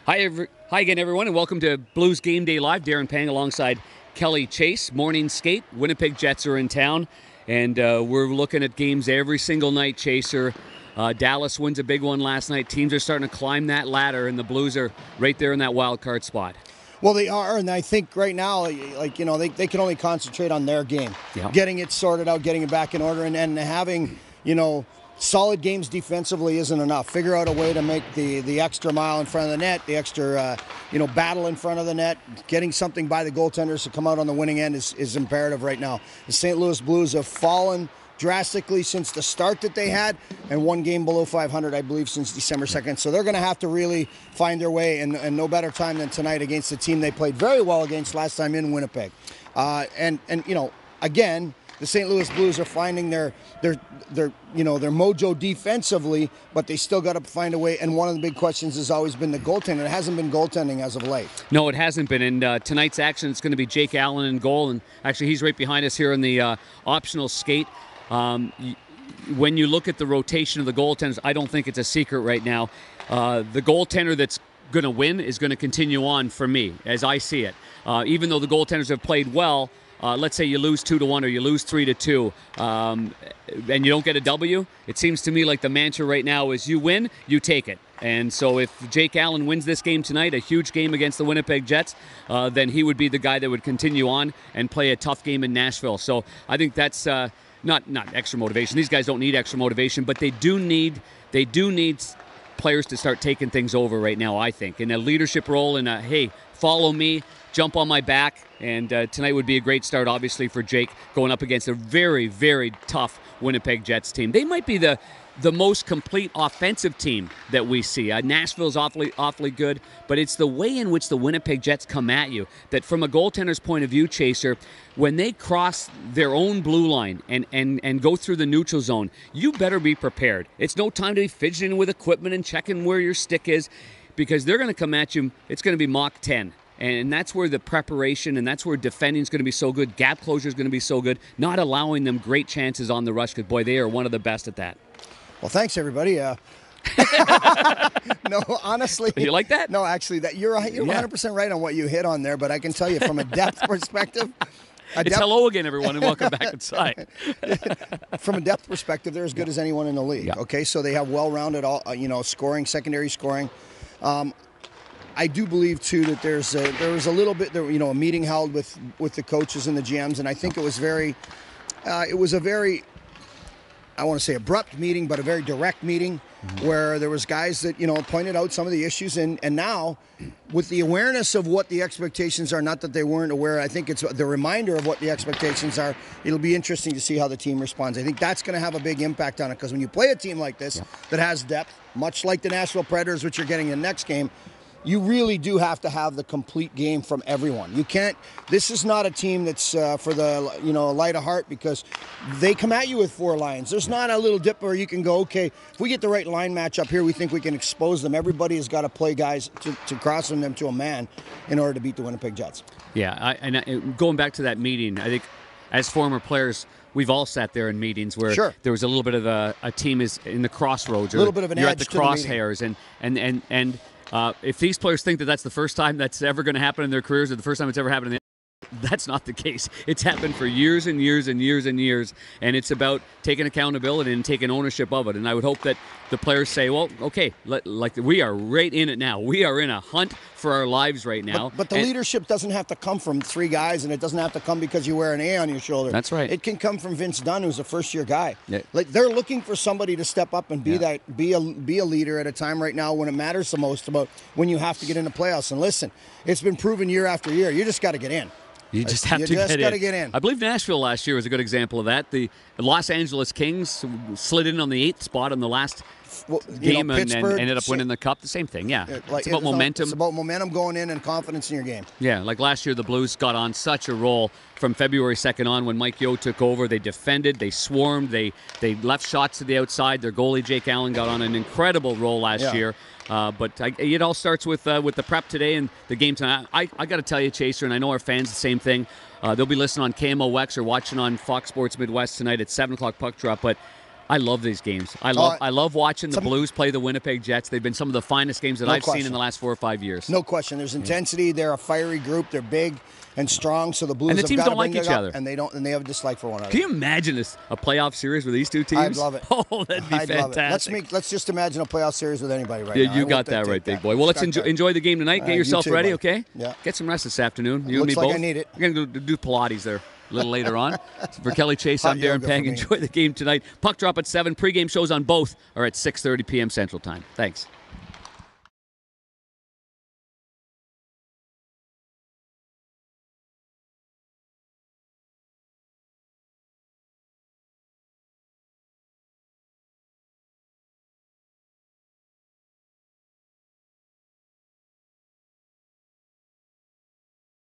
Hi again, everyone, and welcome to Blues Game Day Live. Darren Pang alongside Kelly Chase. Morning skate. Winnipeg Jets are in town, and we're looking at games every single night, Chaser. Dallas wins a big one last night. Teams are starting to climb that ladder, and the Blues are right there in that wild card spot. Well, they are, and I think right now, they can only concentrate on their game, getting it sorted out, getting it back in order, and having, solid games defensively isn't enough. Figure out a way to make the extra mile in front of the net, the extra, battle in front of the net. Getting something by the goaltenders to come out on the winning end is imperative right now. The St. Louis Blues have fallen drastically since the start that they had, and one game below 500, I believe, since December 2nd. So they're going to have to really find their way, and no better time than tonight against the team they played very well against last time in Winnipeg. Again, the St. Louis Blues are finding their mojo defensively, but they still got to find a way. And one of the big questions has always been the goaltending. It hasn't been goaltending as of late. No, it hasn't been. And tonight's action, it's going to be Jake Allen in goal, and actually he's right behind us here in the optional skate. When you look at the rotation of the goaltenders, I don't think it's a secret right now. The goaltender that's going to win is going to continue on for me, as I see it. Even though the goaltenders have played well, let's say you lose 2-1 or you lose 3-2, and you don't get a W, it seems to me like the mantra right now is you win, you take it. And so if Jake Allen wins this game tonight, a huge game against the Winnipeg Jets, then he would be the guy that would continue on and play a tough game in Nashville. So I think that's not extra motivation. These guys don't need extra motivation, but they do need players to start taking things over right now, I think, in a leadership role, in a, hey, follow me, jump on my back. And tonight would be a great start, obviously, for Jake going up against a very, very tough Winnipeg Jets team. They might be the most complete offensive team that we see. Nashville's awfully good, but it's the way in which the Winnipeg Jets come at you that, from a goaltender's point of view, Chaser, when they cross their own blue line and go through the neutral zone, you better be prepared. It's no time to be fidgeting with equipment and checking where your stick is, because they're going to come at you. It's going to be Mach 10. And that's where the preparation and that's where defending is going to be so good. Gap closure is going to be so good. Not allowing them great chances on the rush, because, boy, they are one of the best at that. Well, thanks, everybody. No, honestly. You like that? No, actually, you're 100% right on what you hit on there, but I can tell you from a depth perspective. It's hello again, everyone, and welcome back inside. From a depth perspective, they're as good as anyone in the league. Yeah. Okay, so they have well-rounded, scoring, secondary scoring. I do believe too that there was a little bit, a meeting held with the coaches and the GMs, and I think it was a very, I want to say abrupt meeting, but a very direct meeting, where there was guys that pointed out some of the issues, and now with the awareness of what the expectations are, not that they weren't aware, I think it's the reminder of what the expectations are. It'll be interesting to see how the team responds. I think that's going to have a big impact on it, because when you play a team like this that has depth, much like the Nashville Predators, which you're getting in the next game, you really do have to have the complete game from everyone. You can't. This is not a team that's for the light of heart, because they come at you with four lines. There's not a little dip where you can go, okay, if we get the right line match up here, we think we can expose them. Everybody has got to play guys to cross them to a man in order to beat the Winnipeg Jets. Yeah, going back to that meeting, I think as former players, we've all sat there in meetings where there was a little bit of a team is in the crossroads, or a little bit of an edge, at the crosshairs, and if these players think that that's the first time that's ever going to happen in their careers, or the first time it's ever happened in the that's not the case. It's happened for years and years and years and years, and it's about taking accountability and taking ownership of it. And I would hope that the players say, well, okay, like we are right in it now. We are in a hunt for our lives right now. But the leadership doesn't have to come from three guys, and it doesn't have to come because you wear an A on your shoulder. That's right. It can come from Vince Dunn, who's a first-year guy. Yeah. Like, they're looking for somebody to step up and be a leader at a time right now when it matters the most, about when you have to get into playoffs. And listen, it's been proven year after year. You just got to get in. You just have to get in. I believe Nashville last year was a good example of that. The Los Angeles Kings slid in on the 8th spot in the last game and ended up winning the cup. The same thing, yeah. It's about momentum. It's about momentum going in and confidence in your game. Yeah, like last year the Blues got on such a roll from February 2nd on when Mike Yeo took over. They defended, they swarmed, they left shots to the outside. Their goalie, Jake Allen, got on an incredible roll last year. But it all starts with the prep today and the game tonight. I got to tell you, Chaser, and I know our fans the same thing. They'll be listening on KMOX or watching on Fox Sports Midwest tonight at 7 o'clock puck drop. But I love these games. I love watching the Blues play the Winnipeg Jets. They've been some of the finest games that I've seen in the last 4 or 5 years. No question. There's intensity. They're a fiery group. They're big and strong. So the Blues and the teams have got don't like each other, and they don't. And they have a dislike for one another. Can you imagine a playoff series with these two teams? I'd love it. Oh, that'd be fantastic. Let's just imagine a playoff series with anybody right now. You got that right, big boy. Well, let's enjoy the game tonight. Get yourself ready, okay? Yeah. Get some rest this afternoon. You Looks and me like both. I need it. We're going to do Pilates there a little later on. For Kelly Chase, I'm Darren Pang. Enjoy the game tonight. Puck drop at 7. Pre-game shows on both are at 6:30 p.m. Central Time. Thanks.